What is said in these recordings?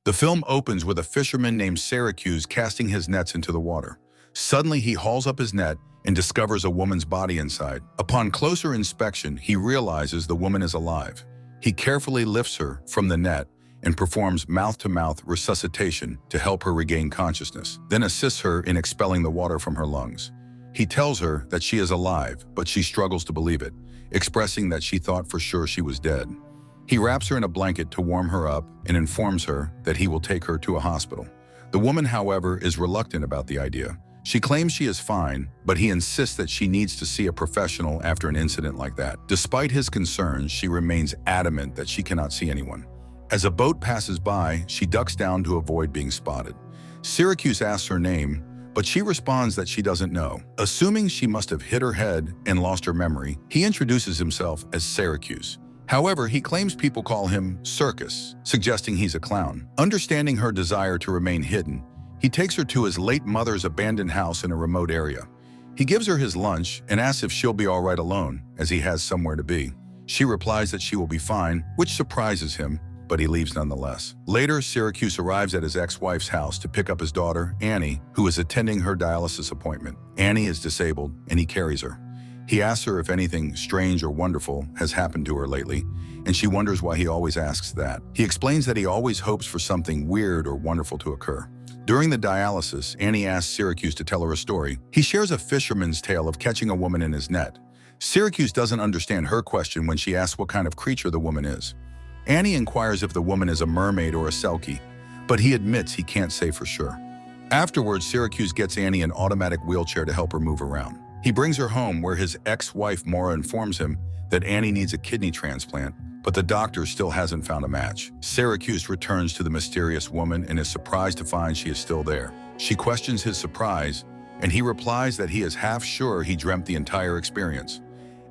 The film opens with a fisherman named Syracuse casting his nets into the water. Suddenly, he hauls up his net and discovers a woman's body inside. Upon closer inspection, he realizes the woman is alive. He carefully lifts her from the net and performs mouth-to-mouth resuscitation to help her regain consciousness, then assists her in expelling the water from her lungs. He tells her that she is alive, but she struggles to believe it, expressing that she thought for sure she was dead. He wraps her in a blanket to warm her up and informs her that he will take her to a hospital. The woman, however, is reluctant about the idea. She claims she is fine, but he insists that she needs to see a professional after an incident like that. Despite his concerns, she remains adamant that she cannot see anyone. As a boat passes by, she ducks down to avoid being spotted. Syracuse asks her name, but she responds that she doesn't know. Assuming she must have hit her head and lost her memory, he introduces himself as Syracuse. However, he claims people call him Circus, suggesting he's a clown. Understanding her desire to remain hidden, he takes her to his late mother's abandoned house in a remote area. He gives her his lunch and asks if she'll be all right alone, as he has somewhere to be. She replies that she will be fine, which surprises him, but he leaves nonetheless. Later, Syracuse arrives at his ex-wife's house to pick up his daughter, Annie, who is attending her dialysis appointment. Annie is disabled, and he carries her. He asks her if anything strange or wonderful has happened to her lately, and she wonders why he always asks that. He explains that he always hopes for something weird or wonderful to occur. During the dialysis, Annie asks Syracuse to tell her a story. He shares a fisherman's tale of catching a woman in his net. Syracuse doesn't understand her question when she asks what kind of creature the woman is. Annie inquires if the woman is a mermaid or a selkie, but he admits he can't say for sure. Afterwards, Syracuse gets Annie an automatic wheelchair to help her move around. He brings her home where his ex-wife Maura informs him that Annie needs a kidney transplant, but the doctor still hasn't found a match. Syracuse returns to the mysterious woman and is surprised to find she is still there. She questions his surprise, and he replies that he is half sure he dreamt the entire experience.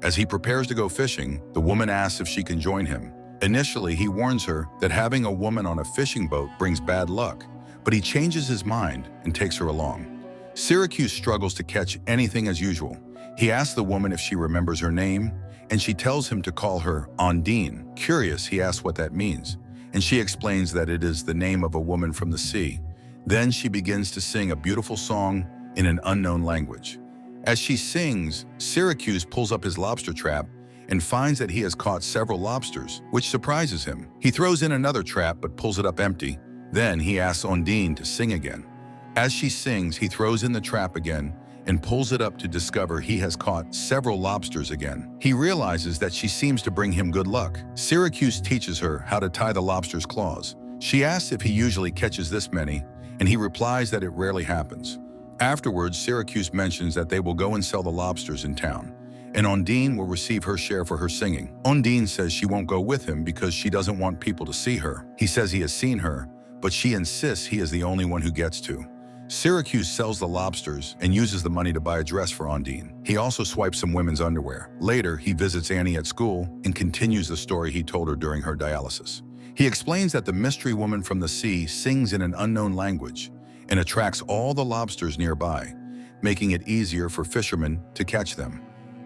As he prepares to go fishing, the woman asks if she can join him. Initially, he warns her that having a woman on a fishing boat brings bad luck, but he changes his mind and takes her along. Syracuse struggles to catch anything as usual. He asks the woman if she remembers her name, and she tells him to call her ONDINE. Curious, he asks what that means, and she explains that it is the name of a woman from the sea. Then she begins to sing a beautiful song in an unknown language. As she sings, Syracuse pulls up his lobster trap and finds that he has caught several lobsters, which surprises him. He throws in another trap but pulls it up empty. Then he asks ONDINE to sing again. As she sings, he throws in the trap again and pulls it up to discover he has caught several lobsters again. He realizes that she seems to bring him good luck. Syracuse teaches her how to tie the lobster's claws. She asks if he usually catches this many, and he replies that it rarely happens. Afterwards, Syracuse mentions that they will go and sell the lobsters in town, and ONDINE will receive her share for her singing. ONDINE says she won't go with him because she doesn't want people to see her. He says he has seen her, but she insists he is the only one who gets to. Syracuse sells the lobsters and uses the money to buy a dress for ONDINE. He also swipes some women's underwear. Later, he visits Annie at school and continues the story he told her during her dialysis. He explains that the mystery woman from the sea sings in an unknown language and attracts all the lobsters nearby, making it easier for fishermen to catch them.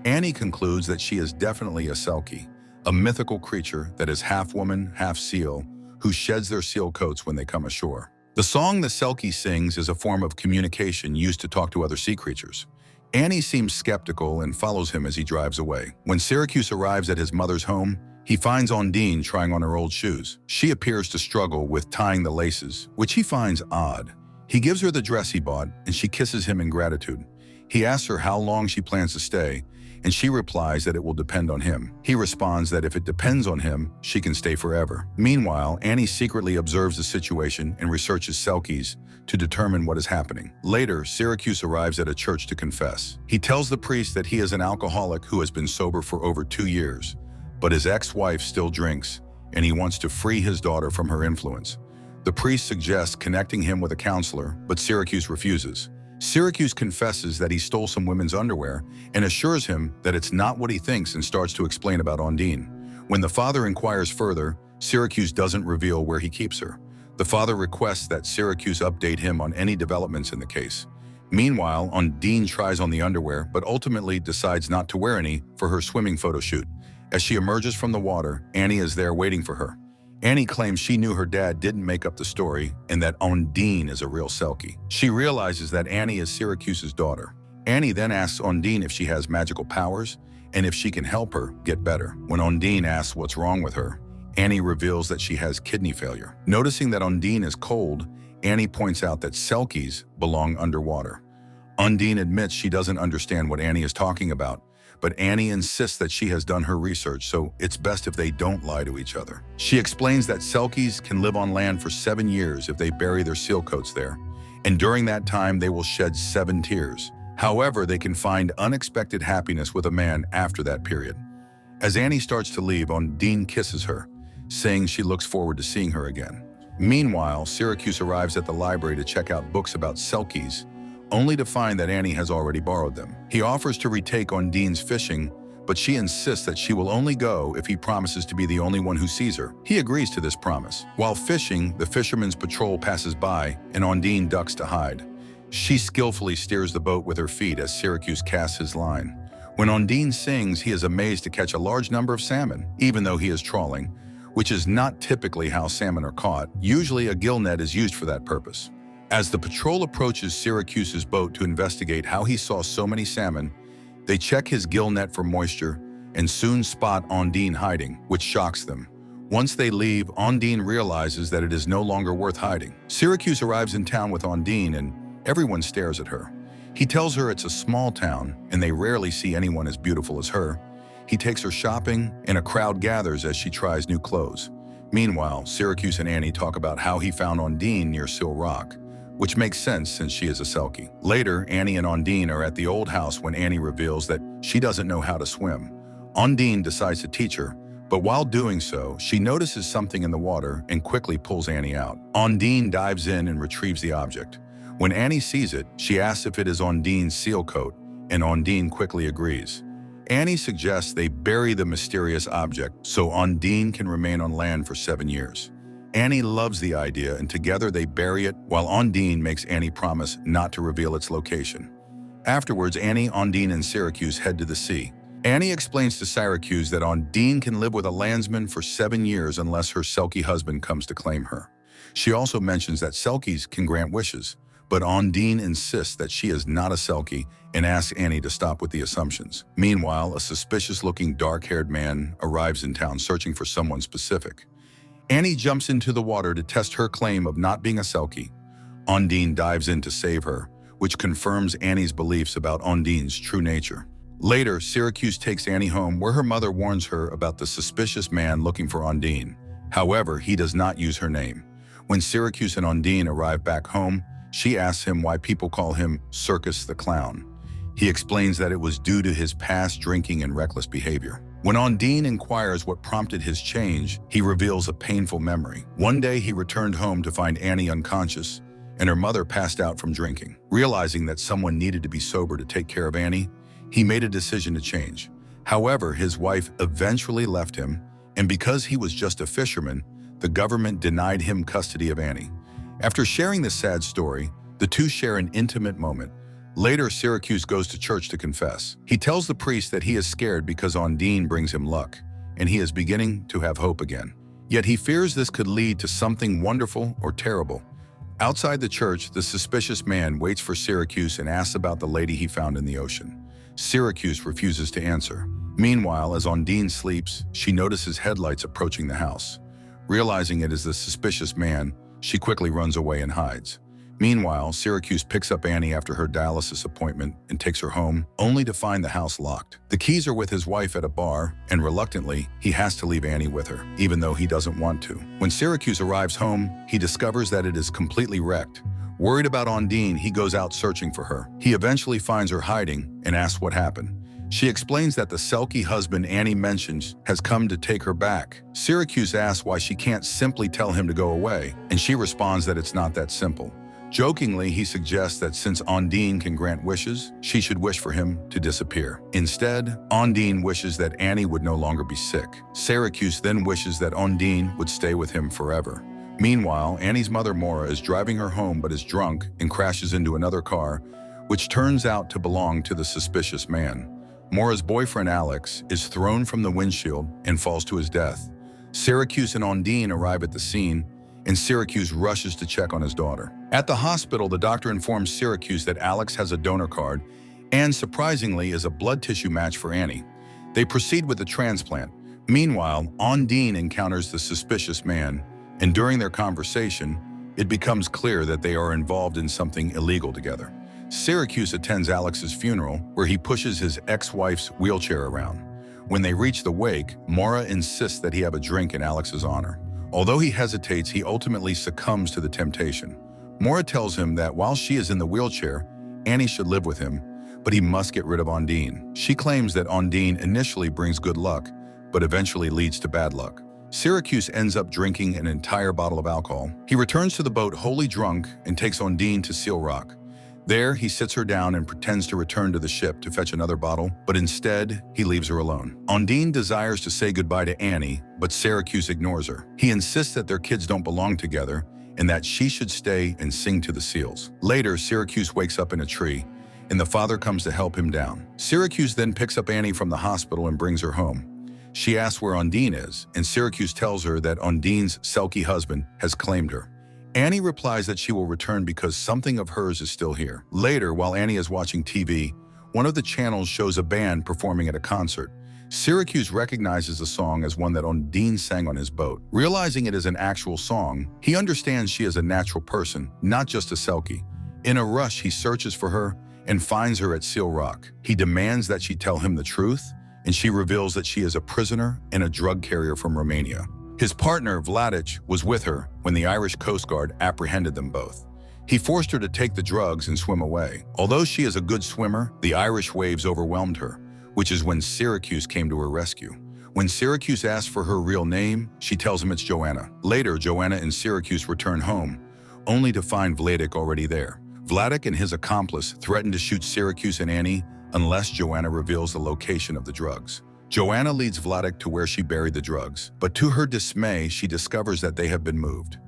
Annie concludes that she is definitely a selkie, a mythical creature that is half woman, half seal, who sheds their seal coats when they come ashore. The song the selkie sings is a form of communication used to talk to other sea creatures. Annie seems skeptical and follows him as he drives away. When Syracuse arrives at his mother's home, he finds ONDINE trying on her old shoes. She appears to struggle with tying the laces, which he finds odd. He gives her the dress he bought, and she kisses him in gratitude. He asks her how long she plans to stay, and she replies that it will depend on him. He responds that if it depends on him, she can stay forever. Meanwhile, Annie secretly observes the situation and researches selkies to determine what is happening. Later, Syracuse arrives at a church to confess. He tells the priest that he is an alcoholic who has been sober for over 2 years, but his ex-wife still drinks, and he wants to free his daughter from her influence. The priest suggests connecting him with a counselor, but Syracuse refuses. Syracuse confesses that he stole some women's underwear and assures him that it's not what he thinks and starts to explain about ONDINE. When the father inquires further, Syracuse doesn't reveal where he keeps her. The father requests that Syracuse update him on any developments in the case. Meanwhile, ONDINE tries on the underwear but ultimately decides not to wear any for her swimming photo shoot. As she emerges from the water, Annie is there waiting for her. Annie claims she knew her dad didn't make up the story and that ONDINE is a real selkie. She realizes that Annie is Syracuse's daughter. Annie then asks ONDINE if she has magical powers and if she can help her get better. When ONDINE asks what's wrong with her, Annie reveals that she has kidney failure. Noticing that ONDINE is cold, Annie points out that selkies belong underwater. ONDINE admits she doesn't understand what Annie is talking about, but Annie insists that she has done her research, so it's best if they don't lie to each other. She explains that selkies can live on land for 7 years if they bury their seal coats there, and during that time they will shed 7 tears. However, they can find unexpected happiness with a man after that period. As Annie starts to leave, ONDINE kisses her, saying she looks forward to seeing her again. Meanwhile, Syracuse arrives at the library to check out books about selkies, only to find that Annie has already borrowed them. He offers to retake ONDINE's fishing, but she insists that she will only go if he promises to be the only one who sees her. He agrees to this promise. While fishing, the fisherman's patrol passes by and ONDINE ducks to hide. She skillfully steers the boat with her feet as Syracuse casts his line. When ONDINE sings, he is amazed to catch a large number of salmon, even though he is trawling, which is not typically how salmon are caught. Usually a gill net is used for that purpose. As the patrol approaches Syracuse's boat to investigate how he saw so many salmon, they check his gill net for moisture and soon spot ONDINE hiding, which shocks them. Once they leave, ONDINE realizes that it is no longer worth hiding. Syracuse arrives in town with ONDINE and everyone stares at her. He tells her it's a small town and they rarely see anyone as beautiful as her. He takes her shopping and a crowd gathers as she tries new clothes. Meanwhile, Syracuse and Annie talk about how he found ONDINE near Seal Rock, which makes sense since she is a selkie. Later, Annie and ONDINE are at the old house when Annie reveals that she doesn't know how to swim. ONDINE decides to teach her, but while doing so, she notices something in the water and quickly pulls Annie out. ONDINE dives in and retrieves the object. When Annie sees it, she asks if it is ONDINE's seal coat, and ONDINE quickly agrees. Annie suggests they bury the mysterious object so ONDINE can remain on land for 7 years. Annie loves the idea and together they bury it while ONDINE makes Annie promise not to reveal its location. Afterwards, Annie, ONDINE, and Syracuse head to the sea. Annie explains to Syracuse that ONDINE can live with a landsman for 7 years unless her selkie husband comes to claim her. She also mentions that selkies can grant wishes, but ONDINE insists that she is not a selkie and asks Annie to stop with the assumptions. Meanwhile, a suspicious-looking dark-haired man arrives in town searching for someone specific. Annie jumps into the water to test her claim of not being a selkie. ONDINE dives in to save her, which confirms Annie's beliefs about ONDINE's true nature. Later, Syracuse takes Annie home where her mother warns her about the suspicious man looking for ONDINE. However, he does not use her name. When Syracuse and ONDINE arrive back home, she asks him why people call him Circus the Clown. He explains that it was due to his past drinking and reckless behavior. When ONDINE inquires what prompted his change, he reveals a painful memory. One day he returned home to find Annie unconscious and her mother passed out from drinking. Realizing that someone needed to be sober to take care of Annie, he made a decision to change. However, his wife eventually left him, and because he was just a fisherman, the government denied him custody of Annie. After sharing this sad story, the two share an intimate moment. Later, Syracuse goes to church to confess. He tells the priest that he is scared because ONDINE brings him luck, and he is beginning to have hope again. Yet he fears this could lead to something wonderful or terrible. Outside the church, the suspicious man waits for Syracuse and asks about the lady he found in the ocean. Syracuse refuses to answer. Meanwhile, as ONDINE sleeps, she notices headlights approaching the house. Realizing it is the suspicious man, she quickly runs away and hides. Meanwhile, Syracuse picks up Annie after her dialysis appointment and takes her home, only to find the house locked. The keys are with his wife at a bar, and reluctantly, he has to leave Annie with her, even though he doesn't want to. When Syracuse arrives home, he discovers that it is completely wrecked. Worried about ONDINE, he goes out searching for her. He eventually finds her hiding and asks what happened. She explains that the selkie husband Annie mentions has come to take her back. Syracuse asks why she can't simply tell him to go away, and she responds that it's not that simple. Jokingly, he suggests that since ONDINE can grant wishes, she should wish for him to disappear. Instead, ONDINE wishes that Annie would no longer be sick. Syracuse then wishes that ONDINE would stay with him forever. Meanwhile, Annie's mother Maura is driving her home but is drunk and crashes into another car, which turns out to belong to the suspicious man. Maura's boyfriend Alex is thrown from the windshield and falls to his death. Syracuse and ONDINE arrive at the scene, and Syracuse rushes to check on his daughter. At the hospital, the doctor informs Syracuse that Alex has a donor card and, surprisingly, is a blood tissue match for Annie. They proceed with the transplant. Meanwhile, ONDINE encounters the suspicious man, and during their conversation, it becomes clear that they are involved in something illegal together. Syracuse attends Alex's funeral, where he pushes his ex-wife's wheelchair around. When they reach the wake, Maura insists that he have a drink in Alex's honor. Although he hesitates, he ultimately succumbs to the temptation. Maura tells him that while she is in the wheelchair, Annie should live with him, but he must get rid of ONDINE. She claims that ONDINE initially brings good luck, but eventually leads to bad luck. Syracuse ends up drinking an entire bottle of alcohol. He returns to the boat wholly drunk and takes ONDINE to Seal Rock. There, he sits her down and pretends to return to the ship to fetch another bottle, but instead, he leaves her alone. ONDINE desires to say goodbye to Annie, but Syracuse ignores her. He insists that their kids don't belong together and that she should stay and sing to the seals. Later, Syracuse wakes up in a tree, and the father comes to help him down. Syracuse then picks up Annie from the hospital and brings her home. She asks where ONDINE is, and Syracuse tells her that ONDINE's selkie husband has claimed her. Annie replies that she will return because something of hers is still here. Later, while Annie is watching TV, one of the channels shows a band performing at a concert. Syracuse recognizes the song as one that ONDINE sang on his boat. Realizing it is an actual song, he understands she is a natural person, not just a selkie. In a rush, he searches for her and finds her at Seal Rock. He demands that she tell him the truth, and she reveals that she is a prisoner and a drug carrier from Romania. His partner, Vladic, was with her when the Irish Coast Guard apprehended them both. He forced her to take the drugs and swim away. Although she is a good swimmer, the Irish waves overwhelmed her, which is when Syracuse came to her rescue. When Syracuse asks for her real name, she tells him it's Joanna. Later, Joanna and Syracuse return home, only to find Vladic already there. Vladic and his accomplice threaten to shoot Syracuse and Annie unless Joanna reveals the location of the drugs. Joanna leads Vladic to where she buried the drugs, but to her dismay, she discovers that they have been moved.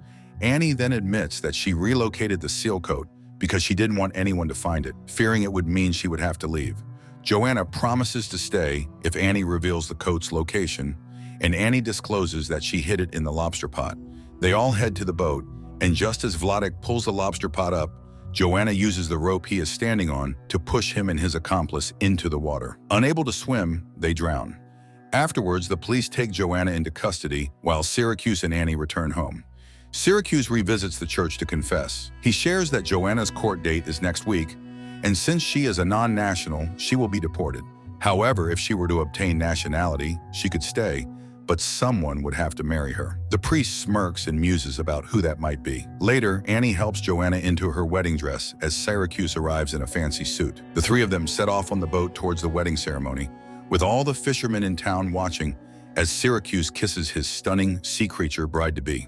Annie then admits that she relocated the seal coat because she didn't want anyone to find it, fearing it would mean she would have to leave. Joanna promises to stay if Annie reveals the coat's location, and Annie discloses that she hid it in the lobster pot. They all head to the boat, and just as Vladic pulls the lobster pot up, Joanna uses the rope he is standing on to push him and his accomplice into the water. Unable to swim, they drown. Afterwards, the police take Joanna into custody while Syracuse and Annie return home. Syracuse revisits the church to confess. He shares that Joanna's court date is next week, and since she is a non-national, she will be deported. However, if she were to obtain nationality, she could stay, but someone would have to marry her. The priest smirks and muses about who that might be. Later, Annie helps Joanna into her wedding dress as Syracuse arrives in a fancy suit. The three of them set off on the boat towards the wedding ceremony, with all the fishermen in town watching as Syracuse kisses his stunning sea creature bride-to-be.